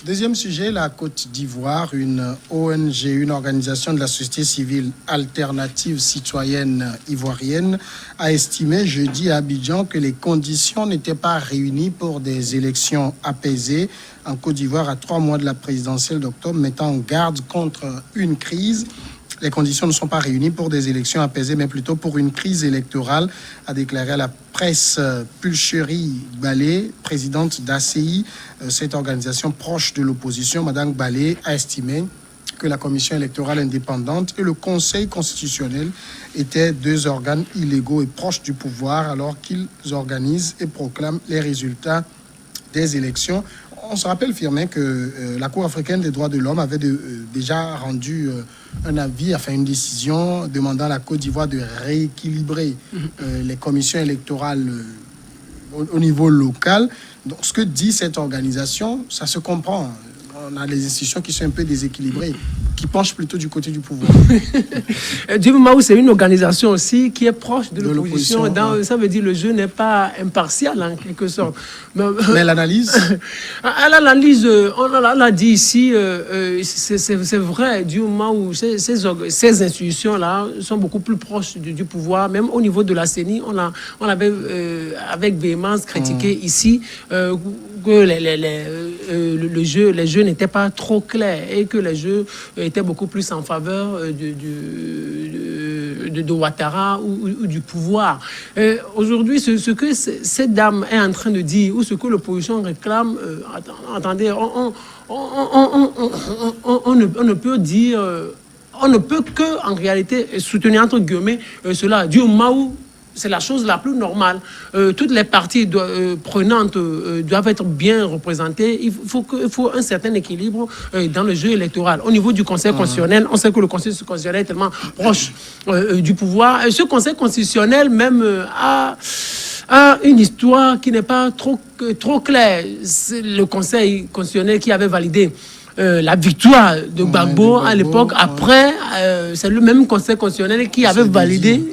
Deuxième sujet, la Côte d'Ivoire, une ONG, une organisation de la société civile alternative citoyenne ivoirienne, a estimé jeudi à Abidjan que les conditions n'étaient pas réunies pour des élections apaisées en Côte d'Ivoire à 3 mois de la présidentielle d'octobre, mettant en garde contre une crise. Les conditions ne sont pas réunies pour des élections apaisées, mais plutôt pour une crise électorale, a déclaré à la presse Pulcherie Balé, présidente d'ACI, cette organisation proche de l'opposition. Madame Balé a estimé que la Commission électorale indépendante et le Conseil constitutionnel étaient 2 organes illégaux et proches du pouvoir alors qu'ils organisent et proclament les résultats des élections. On se rappelle, Firmin, que la Cour africaine des droits de l'homme avait déjà rendu un avis, enfin une décision demandant à la Côte d'Ivoire de rééquilibrer les commissions électorales au niveau local. Donc, ce que dit cette organisation, ça se comprend. On a des institutions qui sont un peu déséquilibrées, qui penchent plutôt du côté du pouvoir. Du moment où c'est une organisation aussi qui est proche de l'opposition, ouais. Ça veut dire que le jeu n'est pas impartial en quelque sorte. Mais l'analyse l'analyse, on l'a dit ici, c'est vrai, du moment où ces institutions-là sont beaucoup plus proches du pouvoir, même au niveau de la CENI, on l'avait avec véhémence critiqué ici, que les jeux n'étaient pas trop clairs et que les jeux étaient beaucoup plus en faveur de Ouattara ou du pouvoir. Aujourd'hui, ce que cette dame est en train de dire ou ce que l'opposition réclame, attendez, on ne peut dire, on ne peut que en réalité soutenir entre guillemets cela du moment où c'est la chose la plus normale. Toutes les parties prenantes doivent être bien représentées. Il faut un certain équilibre dans le jeu électoral. Au niveau du Conseil constitutionnel, on sait que le Conseil constitutionnel est tellement proche du pouvoir. Et ce Conseil constitutionnel même a une histoire qui n'est pas trop claire. C'est le Conseil constitutionnel qui avait validé la victoire de Gbagbo à l'époque. Après, c'est le même Conseil constitutionnel qui avait validé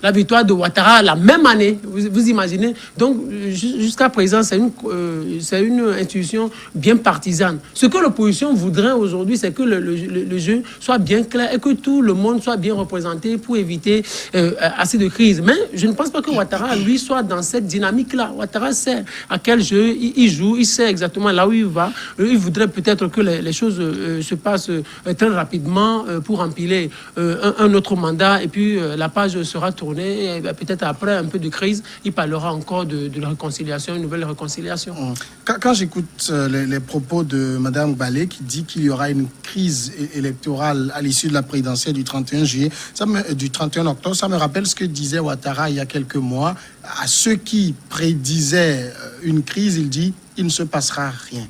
la victoire de Ouattara la même année. Vous imaginez? Donc, jusqu'à présent, c'est une institution bien partisane. Ce que l'opposition voudrait aujourd'hui, c'est que le jeu soit bien clair et que tout le monde soit bien représenté pour éviter assez de crises. Mais je ne pense pas que Ouattara, lui, soit dans cette dynamique-là. Ouattara sait à quel jeu il joue, il sait exactement là où il va. Il voudrait peut-être que les choses se passent très rapidement pour empiler un autre mandat et puis la page sera tournée et peut-être après un peu de crise, il parlera encore de la réconciliation, une nouvelle réconciliation. Quand j'écoute les propos de Mme Balé qui dit qu'il y aura une crise électorale à l'issue de la présidentielle du 31 juillet, du 31 octobre, ça me rappelle ce que disait Ouattara il y a quelques mois. À ceux qui prédisaient une crise, il dit il ne se passera rien.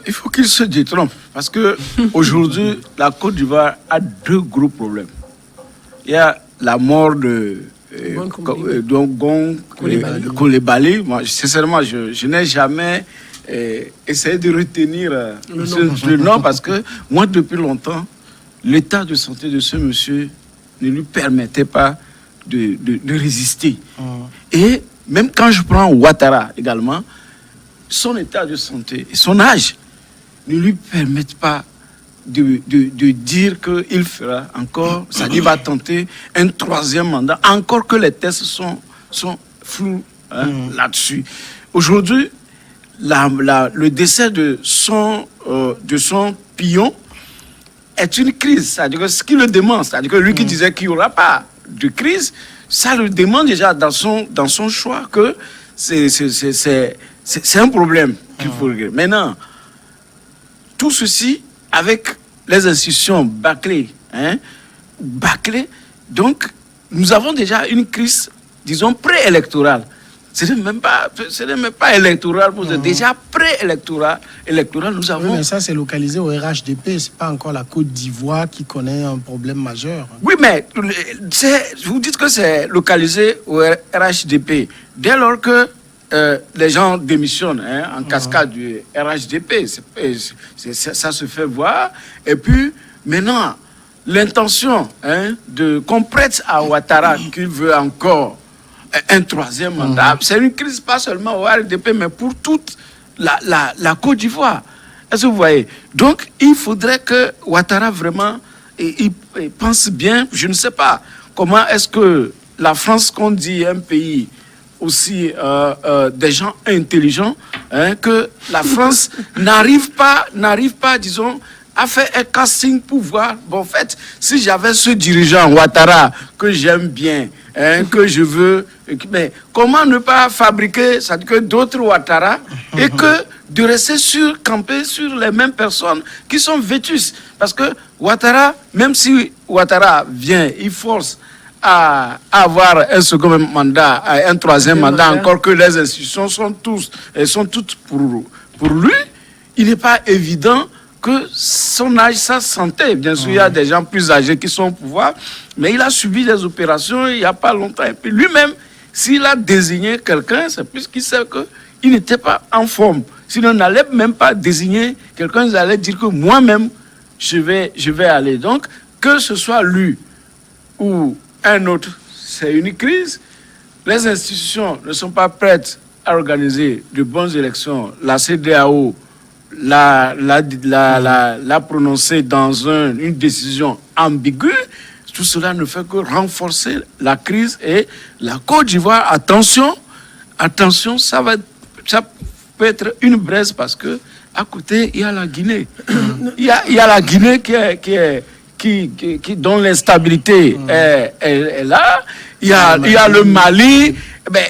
Il faut qu'il se détrompe parce que aujourd'hui, la Côte d'Ivoire a 2 gros problèmes. Il y a la mort de Gon Coulibaly. Moi, sincèrement, je n'ai jamais essayé de retenir le nom parce que moi, depuis longtemps, l'état de santé de ce monsieur ne lui permettait pas de résister. Et même quand je prends Ouattara également, son état de santé et son âge ne lui permettent pas de dire qu'il fera encore, c'est-à-dire va tenter un 3e mandat, encore que les tests sont flous là-dessus. Aujourd'hui, le décès de son pion est une crise. C'est-à-dire que ce qui le demande, c'est-à-dire que lui qui disait qu'il n'y aura pas de crise, ça le demande déjà dans son choix que c'est un problème qu'il faut régler. Maintenant, tout ceci avec les institutions bâclées, donc nous avons déjà une crise, disons, préélectorale. Ce n'est même pas électoral, déjà préélectoral, nous avons... Oui, mais ça, c'est localisé au RHDP, c'est pas encore la Côte d'Ivoire qui connaît un problème majeur. Oui, mais vous dites que c'est localisé au RHDP. Dès lors que les gens démissionnent en cascade du RHDP, ça se fait voir. Et puis, maintenant, l'intention qu'on prête à Ouattara qu'il veut encore un 3e mandat, c'est une crise pas seulement au RHDP, mais pour toute la Côte d'Ivoire. Est-ce que vous voyez? Donc, il faudrait que Ouattara vraiment il pense bien. Je ne sais pas comment est-ce que la France, qu'on dit un pays aussi des gens intelligents, hein, que la France n'arrive pas, disons, à faire un casting pour voir. Bon, en fait, si j'avais ce dirigeant Ouattara que j'aime bien, hein, que je veux, mais comment ne pas fabriquer, ça dit que d'autres Ouattara, et que de rester camper sur les mêmes personnes qui sont vétustes. Parce que Ouattara, même si Ouattara vient, il force à avoir un second mandat, un troisième mandat, encore que les institutions sont toutes pour lui, il n'est pas évident que son âge, sa santé, bien sûr, il y a des gens plus âgés qui sont au pouvoir, mais il a subi des opérations il n'y a pas longtemps. Et puis lui-même, s'il a désigné quelqu'un, c'est puisqu'il sait qu'il n'était pas en forme. Sinon, on n'allait même pas désigner quelqu'un, ils allaient dire que moi-même, je vais aller. Donc, que ce soit lui ou un autre, c'est une crise. Les institutions ne sont pas prêtes à organiser de bonnes élections. La CEDEAO l'a prononcé dans une décision ambiguë. Tout cela ne fait que renforcer la crise. Et la Côte d'Ivoire, attention, ça peut être une braise parce que à côté, il y a la Guinée. Il y a la Guinée dont l'instabilité est là. Il y a le Mali.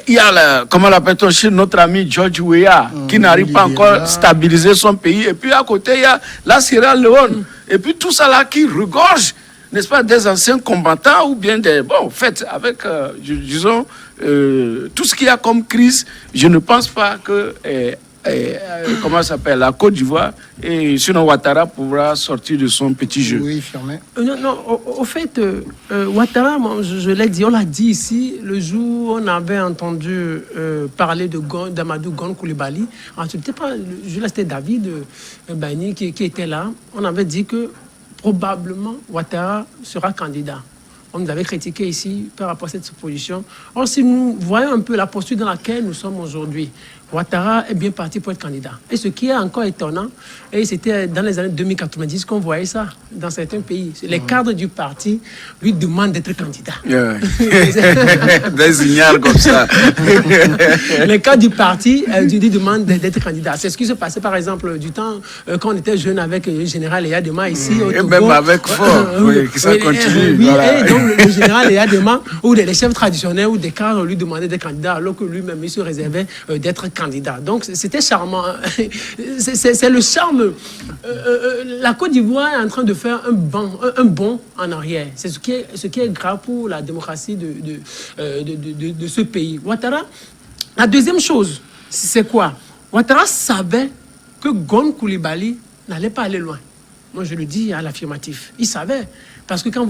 Il y a comment l'appelle-t-on chez notre ami George Weah, qui n'arrive pas encore à stabiliser son pays. Et puis à côté, il y a la Sierra Leone. Et puis tout ça là qui regorge, n'est-ce pas, des anciens combattants ou bien des... Bon, en fait, avec, disons, tout ce qu'il y a comme crise, je ne pense pas que... comment ça s'appelle, la Côte d'Ivoire, et sinon Ouattara pourra sortir de son petit jeu. Oui, fermé. Non, au fait, Ouattara, je l'ai dit, on l'a dit ici, le jour où on avait entendu parler d'Amadou Gon Coulibaly, c'était David Bani qui était là, on avait dit que probablement Ouattara sera candidat. On nous avait critiqué ici par rapport à cette position. Or, si nous voyons un peu la posture dans laquelle nous sommes aujourd'hui, Ouattara est bien parti pour être candidat. Et ce qui est encore étonnant, et c'était dans les années 2090 qu'on voyait ça dans certains pays. Les cadres du parti lui demandent d'être candidat. Des ignares comme ça. Les cadres du parti lui demandent d'être candidat. C'est ce qui se passait par exemple du temps quand on était jeune avec le général Eyadema ici au Togo. Et même avec Fort, qui ça continue. Oui, voilà. Et donc le général Eyadema, ou les chefs traditionnels ou des cadres lui demandaient d'être candidat alors que lui-même il se réservait d'être candidat. Donc c'était charmant. C'est le charme. La Côte d'Ivoire est en train de faire un bond en arrière. C'est ce qui est grave pour la démocratie de ce pays. Ouattara, la deuxième chose, c'est quoi? Ouattara savait que Gon Coulibaly n'allait pas aller loin. Moi, je le dis à l'affirmatif. Il savait. Parce que quand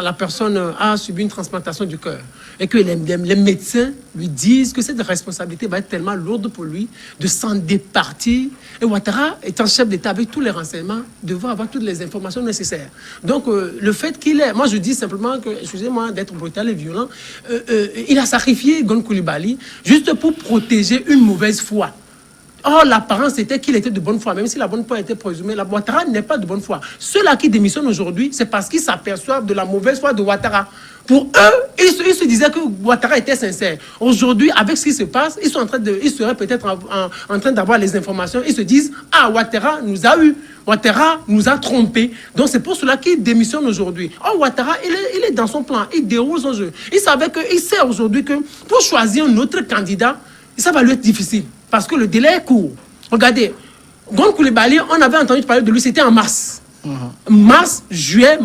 la personne a subi une transplantation du cœur et que les médecins lui disent que cette responsabilité va être tellement lourde pour lui de s'en départir. Et Ouattara, étant chef d'État avec tous les renseignements, devra avoir toutes les informations nécessaires. Donc, le fait qu'il est... Moi, je dis simplement que, excusez-moi d'être brutal et violent, il a sacrifié Gon Coulibaly juste pour protéger une mauvaise foi. Or, l'apparence était qu'il était de bonne foi, même si la bonne foi était présumée. La Ouattara n'est pas de bonne foi. Ceux-là qui démissionnent aujourd'hui, c'est parce qu'ils s'aperçoivent de la mauvaise foi de Ouattara. Pour eux, ils se disaient que Ouattara était sincère. Aujourd'hui, avec ce qui se passe, ils seraient peut-être en train d'avoir les informations. Ils se disent, ah, Ouattara nous a eu. Ouattara nous a trompés. Donc, c'est pour cela qu'il démissionne aujourd'hui. Or, Ouattara, il est dans son plan. Il déroule son jeu. Il sait aujourd'hui que pour choisir un autre candidat, ça va lui être difficile. Parce que le délai est court. Regardez, Gon Coulibaly, on avait entendu parler de lui, c'était en mars. Mars, juillet,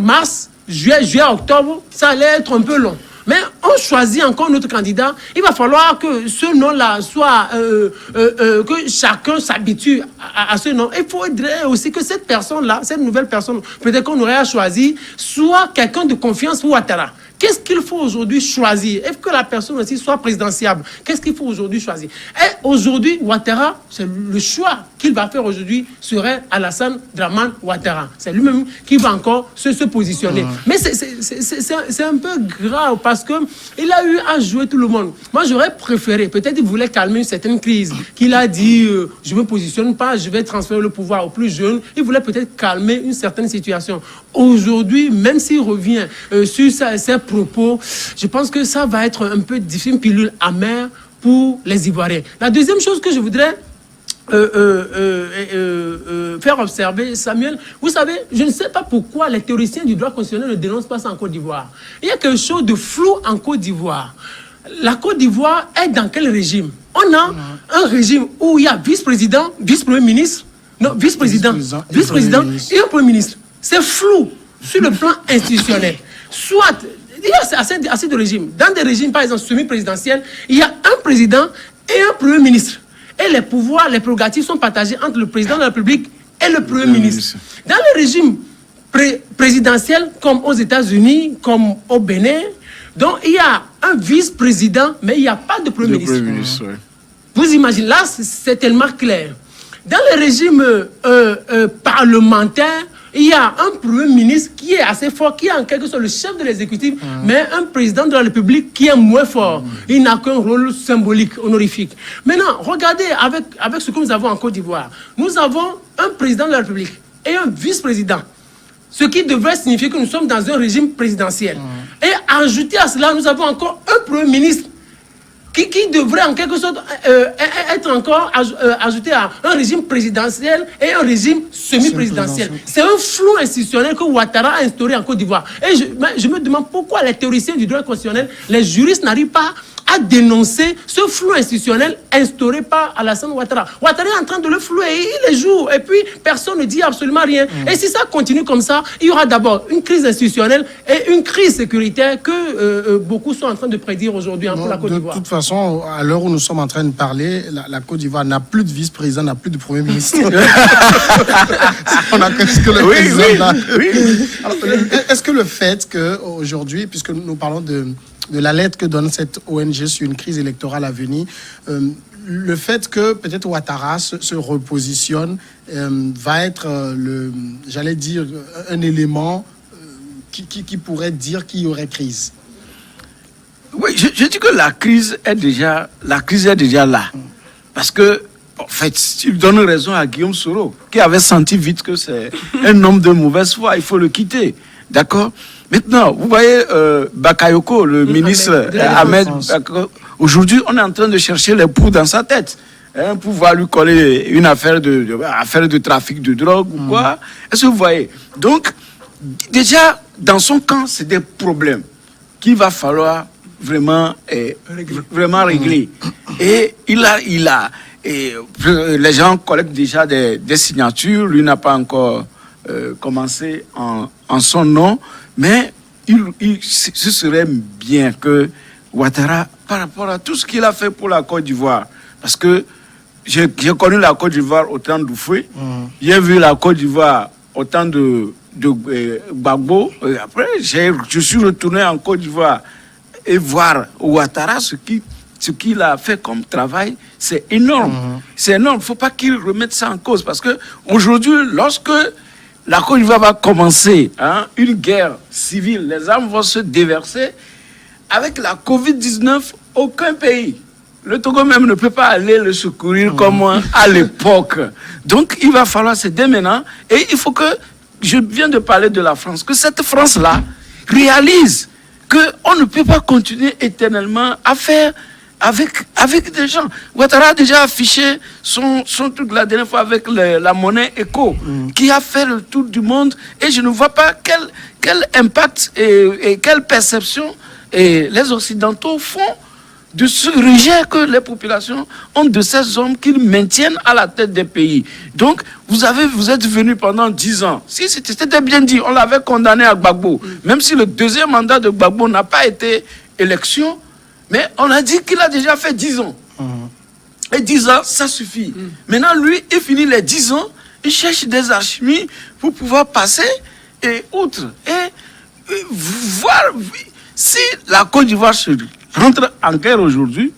octobre, ça allait être un peu long. Mais on choisit encore notre candidat. Il va falloir que ce nom-là soit... que chacun s'habitue à ce nom. Il faudrait aussi que cette personne-là, cette nouvelle personne, peut-être qu'on aurait à choisir, soit quelqu'un de confiance pour Ouattara. Qu'est-ce qu'il faut aujourd'hui choisir? Il faut que la personne aussi soit présidentiable. Qu'est-ce qu'il faut aujourd'hui choisir? Et aujourd'hui, Ouattara, c'est le choix qu'il va faire aujourd'hui serait Alassane Dramane Ouattara. C'est lui-même qui va encore se positionner. Mais c'est un peu grave parce qu'il a eu à jouer tout le monde. Moi, j'aurais préféré, peut-être il voulait calmer une certaine crise, qu'il a dit je ne me positionne pas, je vais transférer le pouvoir aux plus jeunes. Il voulait peut-être calmer une certaine situation. Aujourd'hui, même s'il revient sur ses propos, je pense que ça va être un peu difficile, une pilule amère pour les Ivoiriens. La deuxième chose que je voudrais faire observer, Samuel, vous savez, je ne sais pas pourquoi les théoriciens du droit constitutionnel ne dénoncent pas ça en Côte d'Ivoire. Il y a quelque chose de flou en Côte d'Ivoire. La Côte d'Ivoire est dans quel régime? On a un régime où il y a vice-président, vice-premier ministre, non, vice-président et un premier ministre. C'est flou sur le plan institutionnel. Soit, il y a assez de régimes. Dans des régimes, par exemple, semi-présidentiels, il y a un président et un premier ministre. Et les pouvoirs, les prérogatives sont partagés entre le président de la République et le premier ministre. Dans les régimes présidentiels, comme aux États-Unis, comme au Bénin, donc il y a un vice-président, mais il n'y a pas de premier ministre. Vous imaginez, là, c'est tellement clair. Dans les régimes parlementaires, il y a un premier ministre qui est assez fort, qui est en quelque sorte le chef de l'exécutif, mais un président de la République qui est moins fort. Il n'a qu'un rôle symbolique, honorifique. Maintenant, regardez avec ce que nous avons en Côte d'Ivoire. Nous avons un président de la République et un vice-président. Ce qui devrait signifier que nous sommes dans un régime présidentiel. Et ajouté à cela, nous avons encore un premier ministre qui devrait en quelque sorte être encore ajouté à un régime présidentiel et un régime semi-présidentiel. C'est un flou institutionnel que Ouattara a instauré en Côte d'Ivoire. Et je me demande pourquoi les théoriciens du droit constitutionnel, les juristes n'arrivent pas à dénoncer ce flou institutionnel instauré par Alassane Ouattara. Ouattara est en train de le flouer, il les joue, et puis personne ne dit absolument rien. Et si ça continue comme ça, il y aura d'abord une crise institutionnelle et une crise sécuritaire que beaucoup sont en train de prédire aujourd'hui pour la Côte d'Ivoire. De toute façon, à l'heure où nous sommes en train de parler, la Côte d'Ivoire n'a plus de vice-président, n'a plus de premier ministre. On a que le président là. Alors, est-ce que le fait qu'aujourd'hui, puisque nous parlons de la lettre que donne cette ONG sur une crise électorale à venir, le fait que peut-être Ouattara se repositionne va être, j'allais dire, un élément qui pourrait dire qu'il y aurait crise. Oui, je dis que la crise est déjà là. Parce que, en fait, il donne raison à Guillaume Soro, qui avait senti vite que c'est un homme de mauvaise foi, il faut le quitter. D'accord? Maintenant, vous voyez Bakayoko, le ministre Ahmed, aujourd'hui, on est en train de chercher les poux dans sa tête. Pour pouvoir lui coller une affaire de trafic de drogue ou quoi. Est-ce que vous voyez? Donc, déjà, dans son camp, c'est des problèmes qu'il va falloir vraiment régler. Et les gens collectent déjà des signatures. Lui n'a pas encore commencé en son nom. Mais ce serait bien que Ouattara, par rapport à tout ce qu'il a fait pour la Côte d'Ivoire, parce que j'ai connu la Côte d'Ivoire au temps d'Oufoué, j'ai vu la Côte d'Ivoire au temps de Gbagbo, après je suis retourné en Côte d'Ivoire et voir Ouattara, ce qu'il a fait comme travail, c'est énorme. C'est énorme, il ne faut pas qu'il remette ça en cause, parce qu'aujourd'hui, lorsque la Côte d'Ivoire va commencer une guerre civile, les armes vont se déverser. Avec la Covid-19, aucun pays, le Togo même ne peut pas aller le secourir comme à l'époque. Donc il va falloir, c'est dès maintenant, et il faut que, je viens de parler de la France, que cette France-là réalise qu'on ne peut pas continuer éternellement à faire avec des gens. Ouattara a déjà affiché son truc la dernière fois avec la monnaie éco, qui a fait le tour du monde, et je ne vois pas quel impact et quelle perception les Occidentaux font de ce rejet que les populations ont de ces hommes qu'ils maintiennent à la tête des pays. Donc, vous êtes venus pendant 10 ans. Si c'était bien dit, on l'avait condamné à Gbagbo. Même si le deuxième mandat de Gbagbo n'a pas été élection, mais on a dit qu'il a déjà fait 10 ans. Et 10 ans, ça suffit. Maintenant, lui, il finit les 10 ans, il cherche des alchimies pour pouvoir passer et outre. Et voir si la Côte d'Ivoire se rentre en guerre aujourd'hui,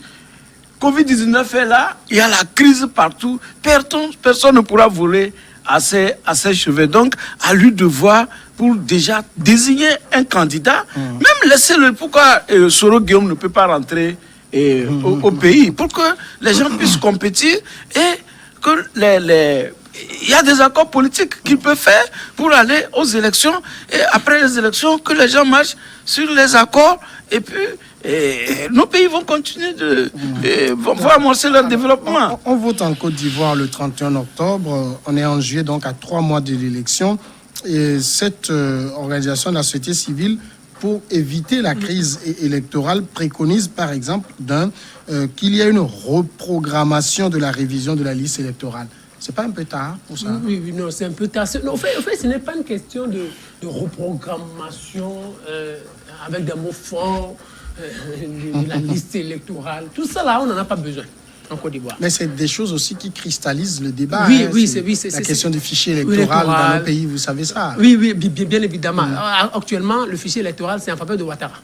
Covid-19 est là, il y a la crise partout, personne ne pourra voler à ses cheveux. Donc, à lui de voir pour déjà désigner un candidat, même laisser-le. Pourquoi Soro Guillaume ne peut pas rentrer au pays? Pour que les gens puissent compétir et que il y a des accords politiques qu'il peut faire pour aller aux élections. Et après les élections, que les gens marchent sur les accords. Et puis, nos pays vont continuer vont amorcer leur développement. On vote en Côte d'Ivoire le 31 octobre. On est en juillet, donc à 3 mois de l'élection. Et cette organisation de la société civile, pour éviter la crise électorale, préconise par exemple qu'il y ait une reprogrammation de la révision de la liste électorale. C'est pas un peu tard pour ça? Oui, non, c'est un peu tard. En fait, ce n'est pas une question de reprogrammation avec des mots forts, de la liste électorale. Tout ça, là, on n'en a pas besoin en Côte d'Ivoire. Mais c'est des choses aussi qui cristallisent le débat. Oui, c'est la question du fichier électoral dans nos pays, vous savez ça? Oui, bien évidemment. Actuellement, le fichier électoral, c'est en faveur de Ouattara.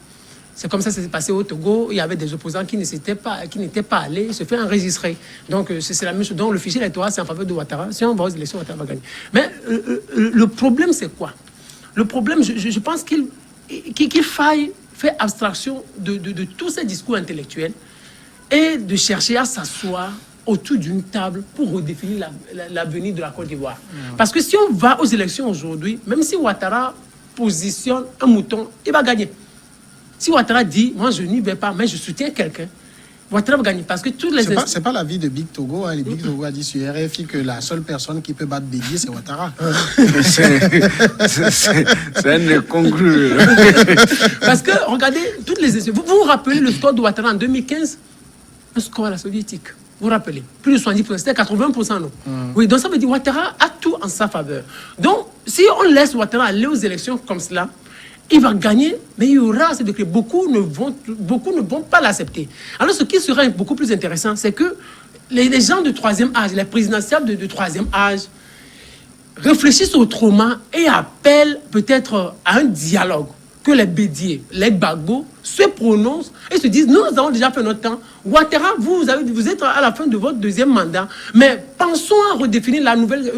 C'est comme ça que ça s'est passé au Togo. Il y avait des opposants qui n'étaient pas allés se faire enregistrer. Donc, c'est la même chose. Donc, le fichier électoral, c'est en faveur de Ouattara. Si on va aux élections, Ouattara va gagner. Mais le problème, c'est quoi? Le problème, je pense qu'il faille faire abstraction de tous ces discours intellectuels et de chercher à s'asseoir autour d'une table pour redéfinir l'avenir de la Côte d'Ivoire. Parce que si on va aux élections aujourd'hui, même si Ouattara positionne un mouton, il va gagner. Si Ouattara dit, moi je n'y vais pas, mais je soutiens quelqu'un, Ouattara va gagner. Parce que toutes les... C'est pas l'avis de Big Togo. Hein. Big Togo a dit sur RFI que la seule personne qui peut battre Bédié, c'est Ouattara. C'est un incongru. Parce que, regardez, toutes les... Vous vous rappelez le score de Ouattara en 2015? Un score à la soviétique. Vous vous rappelez? Plus de 70%, c'était 80%, non? Oui, donc ça veut dire Ouattara a tout en sa faveur. Donc, si on laisse Ouattara aller aux élections comme cela, il va gagner, mais il y aura, c'est que beaucoup ne vont pas l'accepter. Alors, ce qui sera beaucoup plus intéressant, c'est que les gens de troisième âge, les présidentielles de troisième âge, réfléchissent autrement et appellent peut-être à un dialogue. Que les Bédié, les Gbagbo se prononcent et se disent, nous avons déjà fait notre temps. Ouattara, vous êtes à la fin de votre deuxième mandat, mais pensons à redéfinir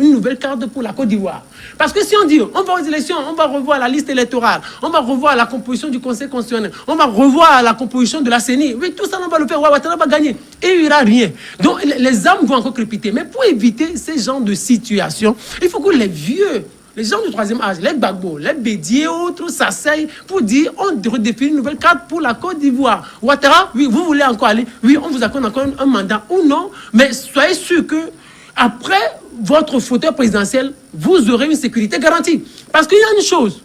une nouvelle carte pour la Côte d'Ivoire. Parce que si on dit, on va aux élections, on va revoir la liste électorale, on va revoir la composition du Conseil constitutionnel, on va revoir la composition de la CENI, oui, tout ça, on va le faire, Ouattara va gagner. Et il n'y aura rien. Donc, les âmes vont encore crépiter. Mais pour éviter ces genres de situations, il faut que les vieux... Les gens du troisième âge, les Gbagbo, les Bédié et autres s'asseyent pour dire on redéfinit une nouvelle carte pour la Côte d'Ivoire. Ouattara, oui, vous voulez encore aller? Oui, on vous accorde encore un mandat ou non, mais soyez sûr que après votre fauteuil présidentiel, vous aurez une sécurité garantie. Parce qu'il y a une chose,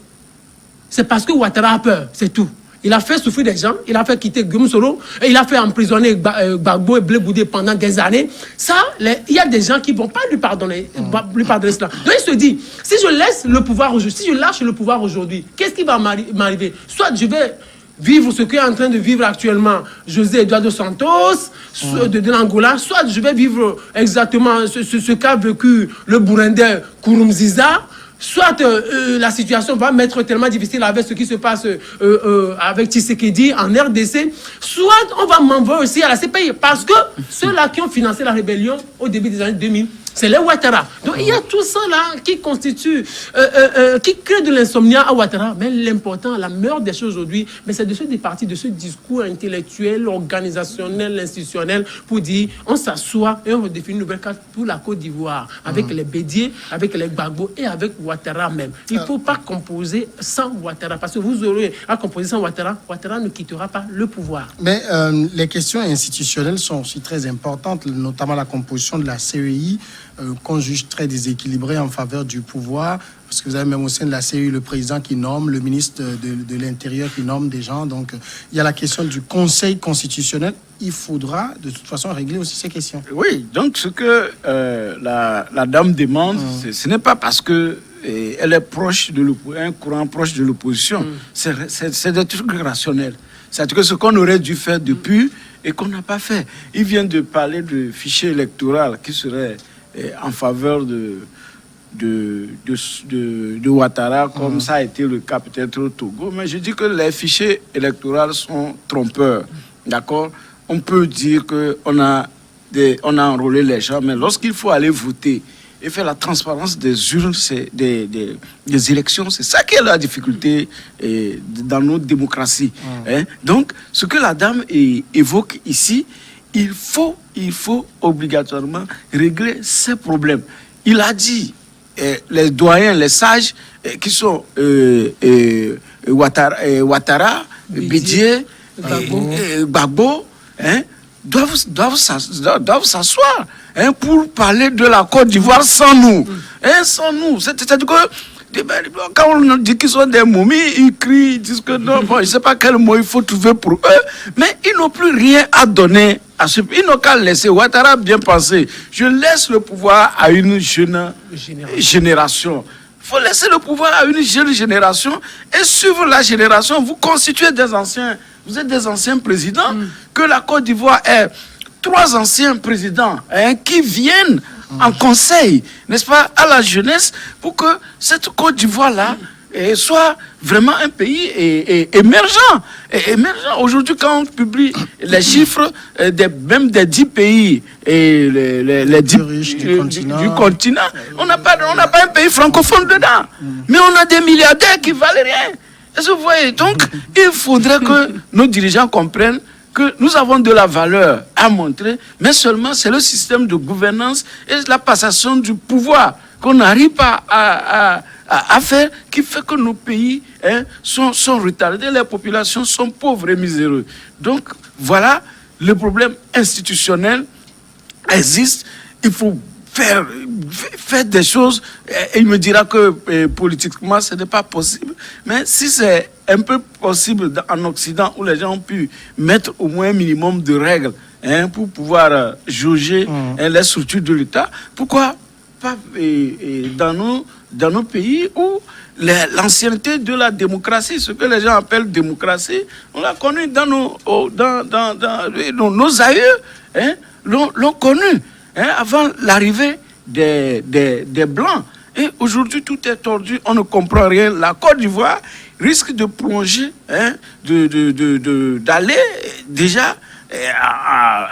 c'est parce que Ouattara a peur, c'est tout. Il a fait souffrir des gens, il a fait quitter Guillaume Soro, et il a fait emprisonner Gbagbo et Blé Boudé pendant des années. Ça, il y a des gens qui ne vont pas lui pardonner cela. Donc il se dit, si je laisse le pouvoir aujourd'hui, si je lâche le pouvoir aujourd'hui, qu'est-ce qui va m'arriver? Soit je vais vivre ce qu'est en train de vivre actuellement José Eduardo Santos de l'Angola, soit je vais vivre exactement ce qu'a vécu le Burundais Nkurunziza, soit la situation va m'être tellement difficile avec ce qui se passe avec Tshisekedi en RDC, soit on va m'envoyer aussi à la CPI, parce que ceux-là qui ont financé la rébellion au début des années 2000, c'est les Ouattara. Donc il y a tout ça là qui constitue, qui crée de l'insomnia à Ouattara. Mais l'important, la meilleure des choses aujourd'hui, c'est de se départir de ce discours intellectuel, organisationnel, institutionnel, pour dire on s'assoit et on redéfinit une nouvelle carte pour la Côte d'Ivoire, avec les Bédié, avec les Gbagbo et avec Ouattara même. Il ne faut pas composer sans Ouattara, parce que vous aurez à composer sans Ouattara, Ouattara ne quittera pas le pouvoir. Mais les questions institutionnelles sont aussi très importantes, notamment la composition de la CEI, qu'on juge très déséquilibrée en faveur du pouvoir, parce que vous avez même au sein de la CEI le président qui nomme, le ministre de l'Intérieur qui nomme des gens. Donc, il y a la question du Conseil constitutionnel. Il faudra, de toute façon, régler aussi ces questions. Oui, donc ce que la dame demande, ce n'est pas parce que elle est proche de un courant proche de l'opposition. C'est des trucs rationnels. C'est que ce qu'on aurait dû faire depuis et qu'on n'a pas fait. Il vient de parler de fichier électoral qui serait en faveur de Ouattara, comme ça a été le cas peut-être au Togo. Mais je dis que les fichiers électoraux sont trompeurs. D'accord? on peut dire qu'on a enrôlé les gens, mais lorsqu'il faut aller voter et faire la transparence des urnes, des élections, c'est ça qui est la difficulté dans nos démocraties. Hein? Donc, ce que la dame évoque ici, il faut obligatoirement régler ces problèmes. Il a dit, les doyens, les sages, qui sont Ouattara, Bédié, Gbagbo, hein, doivent s'asseoir, hein, pour parler de la Côte d'Ivoire sans nous. Hein, sans nous. C'est-à-dire que quand on dit qu'ils sont des momies, ils crient, ils disent que non, bon, je ne sais pas quel mot il faut trouver pour eux, mais ils n'ont plus rien à donner à ce pays. Ils n'ont qu'à laisser. Ouattara bien pensé. Je laisse le pouvoir à une jeune génération. Il faut laisser le pouvoir à une jeune génération et suivre la génération. Vous constituez des anciens, vous êtes des anciens présidents, que la Côte d'Ivoire ait 3 anciens présidents, hein, qui viennent en conseil, n'est-ce pas, à la jeunesse, pour que cette Côte d'Ivoire-là soit vraiment un pays émergent. Aujourd'hui, quand on publie les chiffres même des 10 pays et les 10 riches du continent, on n'a pas un pays francophone dedans. Mais on a des milliardaires qui valent rien. Est-ce que vous voyez? Donc, il faudrait que nos dirigeants comprennent que nous avons de la valeur à montrer, mais seulement c'est le système de gouvernance et la passation du pouvoir qu'on n'arrive pas à faire, qui fait que nos pays, hein, sont retardés, les populations sont pauvres et miséreuses. Donc, voilà, le problème institutionnel existe. Il faut faire des choses. Et il me dira que politiquement, ce n'est pas possible. Mais si c'est un peu possible en Occident, où les gens ont pu mettre au moins un minimum de règles, hein, pour pouvoir jauger les structures de l'État, pourquoi pas dans nos pays où l'ancienneté de la démocratie, ce que les gens appellent démocratie, on l'a connu dans nos aïeux, hein, l'ont connu, hein, avant l'arrivée des Blancs. Et aujourd'hui, tout est tordu, on ne comprend rien. La Côte d'Ivoire risque de plonger, hein, d'aller déjà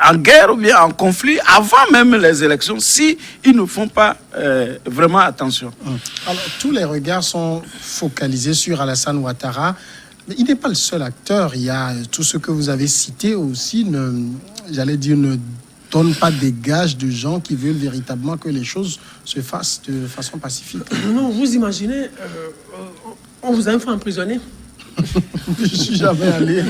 en guerre ou bien en conflit avant même les élections, si ils ne font pas vraiment attention. Alors, tous les regards sont focalisés sur Alassane Ouattara. Mais il n'est pas le seul acteur. Il y a tout ce que vous avez cité aussi, ne donne pas des gages de gens qui veulent véritablement que les choses se fassent de façon pacifique. Non, vous imaginez, on vous a un fois emprisonné. Je ne suis jamais allé.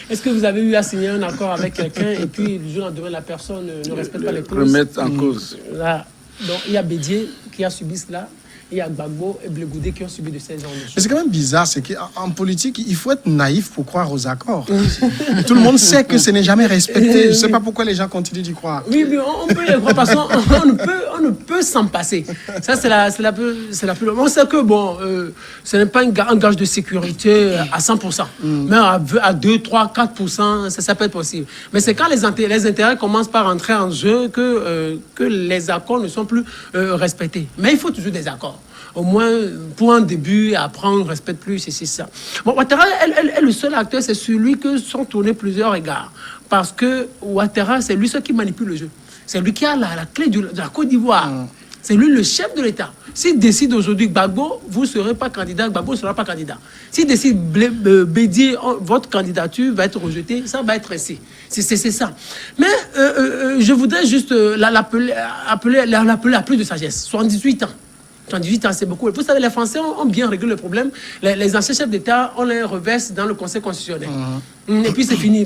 Est-ce que vous avez eu à signer un accord avec quelqu'un et puis du jour au lendemain, la personne ne respecte pas les clauses? Remettre en cause. Là, donc il y a Bédié qui a subi cela. Il y a Gbagbo et Blegoudé qui ont subi de 16 ans. Mais c'est quand même bizarre, c'est qu'en politique, il faut être naïf pour croire aux accords. Tout le monde sait que ce n'est jamais respecté. Je ne sais pas pourquoi les gens continuent d'y croire. Oui, mais on peut y croire parce qu'on ne peut s'en passer. Ça, c'est la plus... On sait que, bon, ce n'est pas un gage de sécurité à 100%. Mais à 2, 3, 4%, ça peut être possible. Mais c'est quand les intérêts commencent par entrer en jeu que les accords ne sont plus respectés. Mais il faut toujours des accords. Au moins, pour un début, après, on ne respecte plus, c'est ça. Bon, Ouattara est le seul acteur, c'est celui que sont tournés plusieurs regards. Parce que Ouattara, c'est lui seul qui manipule le jeu. C'est lui qui a la clé de la Côte d'Ivoire. C'est lui le chef de l'État. S'il décide aujourd'hui Gbagbo, vous ne serez pas candidat, Gbagbo ne sera pas candidat. S'il décide Bédié, votre candidature va être rejetée, ça va être ainsi. C'est ça. Mais je voudrais juste l'appeler à plus de sagesse. 78 ans. 78 ans, c'est beaucoup. Vous savez, les Français ont bien réglé le problème. Les anciens chefs d'État, on les reverse dans le Conseil constitutionnel. Et puis c'est fini.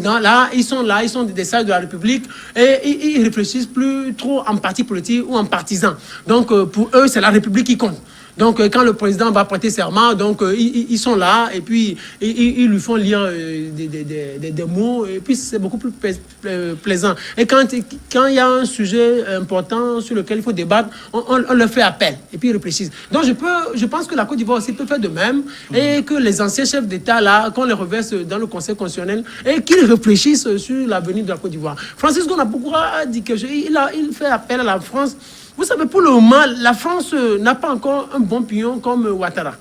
Ils sont des sages de la République et ils réfléchissent plus trop en parti politique ou en partisan. Donc pour eux, c'est la République qui compte. Donc, quand le président va prêter serment, donc ils sont là et puis ils lui font lire des mots et puis c'est beaucoup plus plaisant. Et quand il y a un sujet important sur lequel il faut débattre, on leur fait appel et puis ils réfléchissent. Donc, je pense que la Côte d'Ivoire aussi peut faire de même et que les anciens chefs d'État, là, qu'on les reverse dans le Conseil constitutionnel et qu'ils réfléchissent sur l'avenir de la Côte d'Ivoire. Francis Gonapoukou a dit qu'il fait appel à la France. Vous savez, pour le moment, la France n'a pas encore un bon pion comme Ouattara.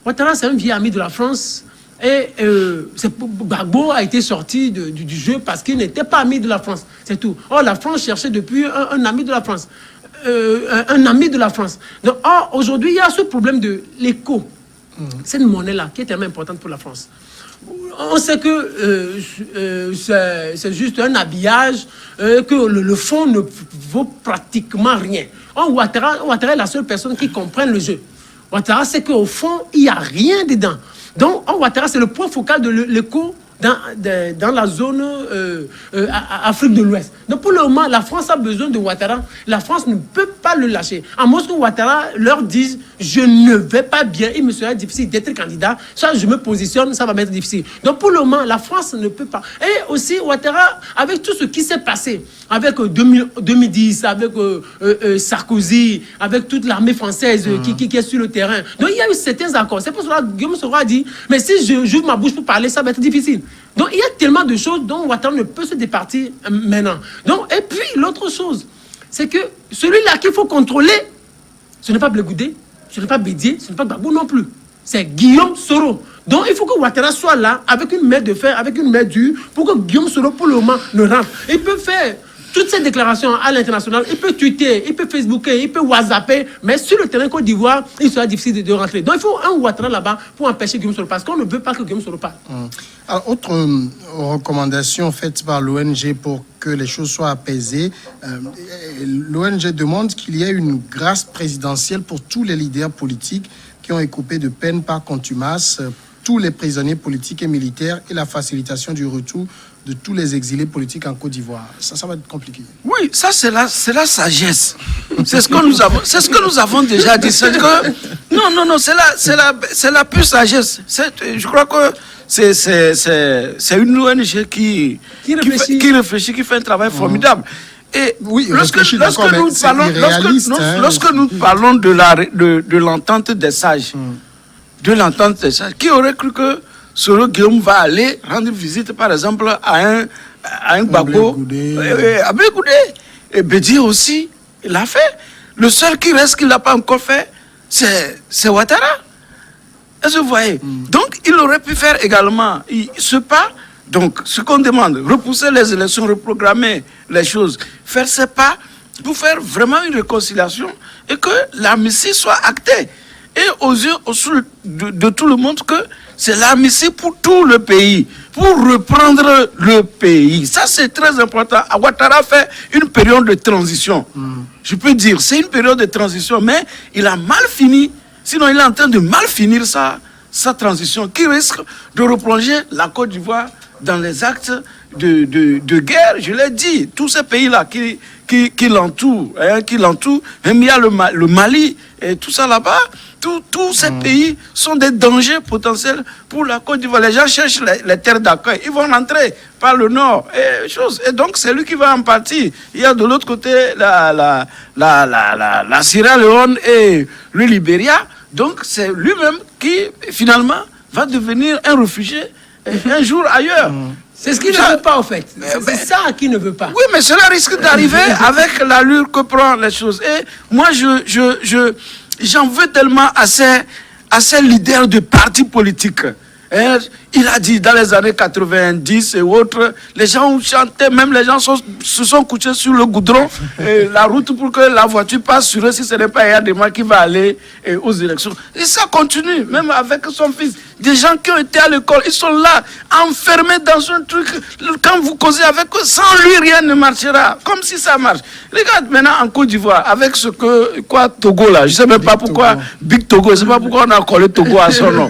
Ouattara, c'est un vieil ami de la France. Et Gbagbo a été sorti du jeu parce qu'il n'était pas ami de la France. C'est tout. Or, la France cherchait depuis un ami de la France. Un ami de la France. Donc, aujourd'hui, il y a ce problème de l'écho. C'est une monnaie-là qui est tellement importante pour la France. On sait que c'est juste un habillage, que le fond ne vaut pratiquement rien. Ouattara est la seule personne qui comprend le jeu. Ouattara sait qu'au fond, il n'y a rien dedans. Donc, Ouattara, c'est le point focal de l'écho dans la zone Afrique de l'Ouest. Donc, pour le moment, la France a besoin de Ouattara. La France ne peut pas le lâcher. À moins que Ouattara leur dise « Je ne vais pas bien, il me sera difficile d'être candidat. Soit je me positionne, ça va m'être difficile. » Donc, pour le moment, la France ne peut pas. Et aussi, Ouattara, avec tout ce qui s'est passé, avec 2010, avec Sarkozy, avec toute l'armée française qui est sur le terrain. Donc, il y a eu certains accords. C'est pour cela que Guillaume Soro a dit « Mais si j'ouvre ma bouche pour parler, ça va être difficile. » Donc, il y a tellement de choses dont Ouattara ne peut se départir maintenant. Donc, et puis, l'autre chose, c'est que celui-là qu'il faut contrôler, ce n'est pas Blé Goudé, ce n'est pas Bédié, ce n'est pas Gbagbo non plus. C'est Guillaume Soro. Donc, il faut que Ouattara soit là, avec une main de fer, avec une main dure, pour que Guillaume Soro, pour le moment, ne rentre. Il peut faire toutes ces déclarations à l'international, il peut tweeter, il peut facebooker, il peut whatsapper, mais sur le terrain Côte d'Ivoire, il sera difficile de rentrer. Donc il faut un Ouattara là-bas pour empêcher Guillaume Soro, parce qu'on ne veut pas que Guillaume Soro parle. Alors, autre recommandation faite par l'ONG pour que les choses soient apaisées, l'ONG demande qu'il y ait une grâce présidentielle pour tous les leaders politiques qui ont écopé de peine par contumace, tous les prisonniers politiques et militaires, et la facilitation du retour de tous les exilés politiques en Côte d'Ivoire. Ça va être compliqué. Oui, ça c'est la sagesse. C'est ce que nous avons déjà dit. Non, c'est la pure sagesse. Je crois que c'est une ONG qui réfléchit, qui fait un travail formidable. Et oui, lorsque nous parlons de l'entente des sages, qui aurait cru que Soro Guillaume va aller rendre visite, par exemple, à un Gbagbo, à Blé Goudé. Et Bédié aussi, il l'a fait. Le seul qui reste qu'il n'a pas encore fait, c'est Ouattara. Est-ce que vous voyez? Donc, il aurait pu faire également ce pas. Donc, ce qu'on demande, repousser les élections, reprogrammer les choses, faire ce pas pour faire vraiment une réconciliation et que l'amnistie soit actée. Et aux yeux de tout le monde que c'est l'amnistie pour tout le pays, pour reprendre le pays. Ça, c'est très important. Ouattara fait une période de transition. Je peux dire, c'est une période de transition, mais il a mal fini. Sinon, il est en train de mal finir sa transition, qui risque de replonger la Côte d'Ivoire dans les actes de guerre. Je l'ai dit, tous ces pays-là qui l'entourent, même il y a le Mali et tout ça là-bas. Tous ces pays sont des dangers potentiels pour la Côte d'Ivoire. Les gens cherchent les terres d'accueil. Ils vont rentrer par le nord. Et donc, c'est lui qui va en partie. Il y a de l'autre côté la Sierra Leone et le Libéria. Donc, c'est lui-même qui, finalement, va devenir un réfugié un jour ailleurs. C'est ce qu'il ne veut pas, en fait. C'est ça qu'il ne veut pas. Oui, mais cela risque d'arriver avec l'allure que prend les choses. Et moi, j'en veux tellement à ces leaders de partis politiques. Il a dit dans les années 90 et autres, les gens chantaient, même les gens se sont couchés sur le goudron, la route pour que la voiture passe sur eux si ce n'est pas Yadema qui va aller aux élections. Et ça continue, même avec son fils. Des gens qui ont été à l'école, ils sont là, enfermés dans un truc. Quand vous causez avec eux, sans lui, rien ne marchera. Comme si ça marche. Regarde maintenant en Côte d'Ivoire, avec Togo là, je ne sais même pas pourquoi, Big Togo, je ne sais pas pourquoi on a collé Togo à son nom.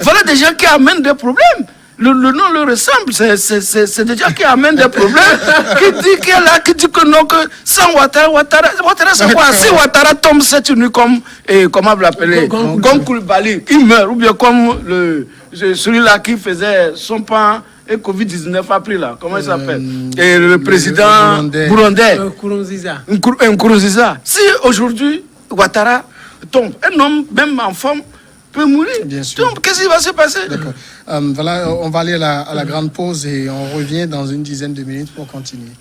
Voilà des gens qui amènent des problèmes. Le nom leur ressemble, c'est des gens qui amènent des problèmes, qui dit que non, que sans Ouattara c'est quoi? Si Ouattara tombe cette nuit comme, comment vous l'appelez, comme Koulibaly, il meurt, ou bien comme celui-là qui faisait son pain et Covid-19 a pris là, comment il s'appelle? Et le président burundais, Nkurunziza. Si aujourd'hui Ouattara tombe, un homme même en forme peut mourir. Bien sûr. Donc, qu'est-ce qui va se passer? D'accord. Voilà, on va aller à la grande pause et on revient dans une dizaine de minutes pour continuer.